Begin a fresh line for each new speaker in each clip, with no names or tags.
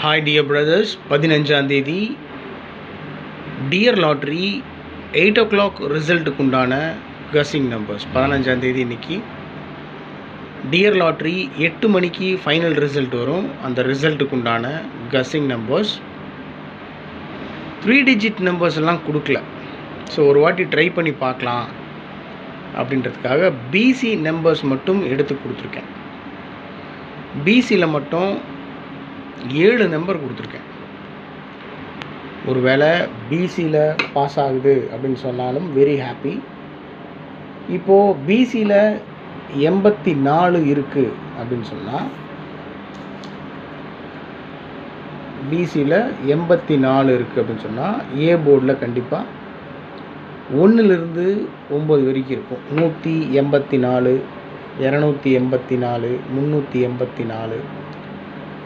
Hi dear brothers, 15ஆம் தேதி dear lottery 8 o'clock ரிசல்ட்டுக்கு உண்டான கஸ்ஸிங் நம்பர்ஸ். 15ஆம் தேதி இன்னைக்கு டியர் லாட்ரி 8 மணிக்கு ஃபைனல் ரிசல்ட் வரும். அந்த ரிசல்ட்டுக்கு உண்டான கஸ்ஸிங் நம்பர்ஸ் 3 digit நம்பர்ஸ் எல்லாம் கொடுக்கல. ஸோ ஒரு வாட்டி ட்ரை பண்ணி பார்க்கலாம் அப்படின்றதுக்காக பிசி நம்பர்ஸ் மட்டும் எடுத்து கொடுத்துருக்கேன். பிசியில் மட்டும் 7 நம்பர் கொடுத்துருக்கேன். ஒரு வேளை பிசியில் பாஸ் ஆகுது அப்படின்னு சொன்னாலும் வெரி ஹாப்பி. இப்போது பிசியில் 84 இருக்குது அப்படின்னு சொன்னால், பிசியில் 84 இருக்குது அப்படின்னு சொன்னால் ஏ போர்டில் கண்டிப்பாக 1லிருந்து 9 வரைக்கும் இருக்கும். 184, 284, 384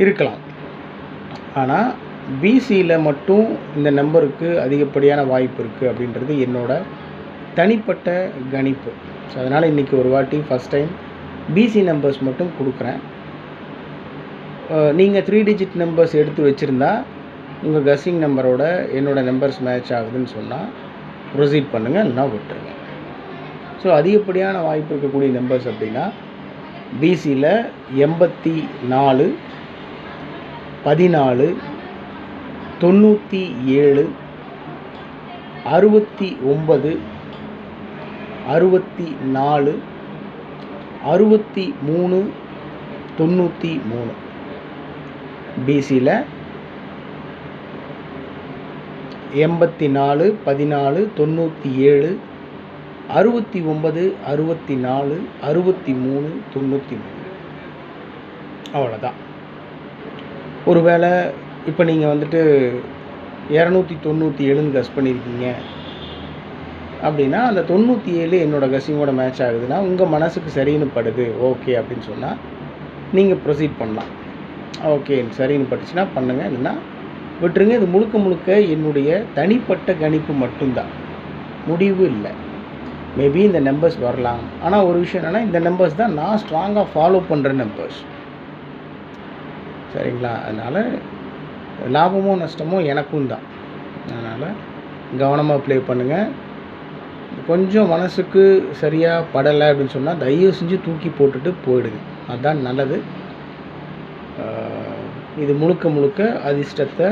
இருக்கலாம். ஆனால் பிசியில் மட்டும் இந்த நம்பருக்கு அதிகப்படியான வாய்ப்பு இருக்குது அப்படின்றது என்னோட தனிப்பட்ட கணிப்பு. ஸோ அதனால் இன்றைக்கி ஒரு வாட்டி ஃபஸ்ட் டைம் பிசி நம்பர்ஸ் மட்டும் கொடுக்குறேன். நீங்கள் 3 digit நம்பர்ஸ் எடுத்து வச்சுருந்தா உங்கள் கஸ்ஸிங் நம்பரோட என்னோடய நம்பர்ஸ் மேட்ச் ஆகுதுன்னு சொன்னால் ப்ரொசீட் பண்ணுங்கள், இல்லைனா விட்டுருங்க. ஸோ அதிகப்படியான வாய்ப்பு இருக்கக்கூடிய நம்பர்ஸ் அப்படின்னா பிசியில் 84, 14, 97, 69, 64, 63, 93. பிசியில் 84, 14, 97, 69, 64, 63, 93. அவ்வளோதான். ஒருவேளை இப்போ நீங்கள் வந்துட்டு 297ன்னு கஸ் பண்ணியிருக்கீங்க அப்படின்னா, அந்த 97 என்னோடய கஸ்ஸிங்கோட மேட்ச் ஆகுதுன்னா உங்கள் மனசுக்கு சரின்னு படுது, ஓகே அப்படின்னு சொன்னால் நீங்கள் ப்ரொசீட் பண்ணலாம். ஓகே சரின்னு பட்டுச்சுன்னா பண்ணுங்கள், இல்லைன்னா விட்டுருங்க. இது முழுக்க முழுக்க என்னுடைய தனிப்பட்ட கணிப்பு மட்டும்தான், முடிவு இல்லை. மேபி இந்த நம்பர்ஸ் வரலாம். ஆனால் ஒரு விஷயம் என்னென்னா, இந்த நம்பர்ஸ் தான் நான் ஸ்ட்ராங்காக ஃபாலோ பண்ணுற நம்பர்ஸ். சரிங்களா? அதனால் லாபமோ நஷ்டமோ எனக்கும் தான். அதனால் கவனமாக ப்ளே பண்ணுங்கள். கொஞ்சம் மனசுக்கு சரியாக படலை அப்படின்னு சொன்னால் தயவு செஞ்சு தூக்கி போட்டுட்டு போயிடுங்க, அதுதான் நல்லது. இது முழுக்க முழுக்க அதிர்ஷ்டத்தை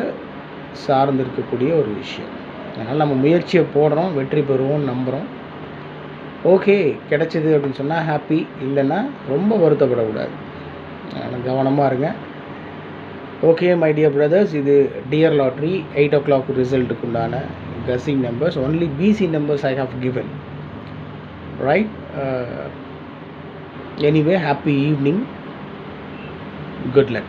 சார்ந்து இருக்கக்கூடிய ஒரு விஷயம். அதனால் நம்ம முயற்சியை போடுறோம், வெற்றி பெறுவோம்னு நம்புகிறோம். ஓகே கிடைச்சிது அப்படின்னு சொன்னால் ஹாப்பி, இல்லைன்னா ரொம்ப வருத்தப்படக்கூடாது. அதனால் கவனமாக இருங்க. ஓகே மை டியர் பிரதர்ஸ், இது டியர் லாட்ரி 8 o'clock ரிசல்ட்டுக்கு உண்டான guessing numbers. Only PC numbers I have given, right? Anyway, happy evening, good luck.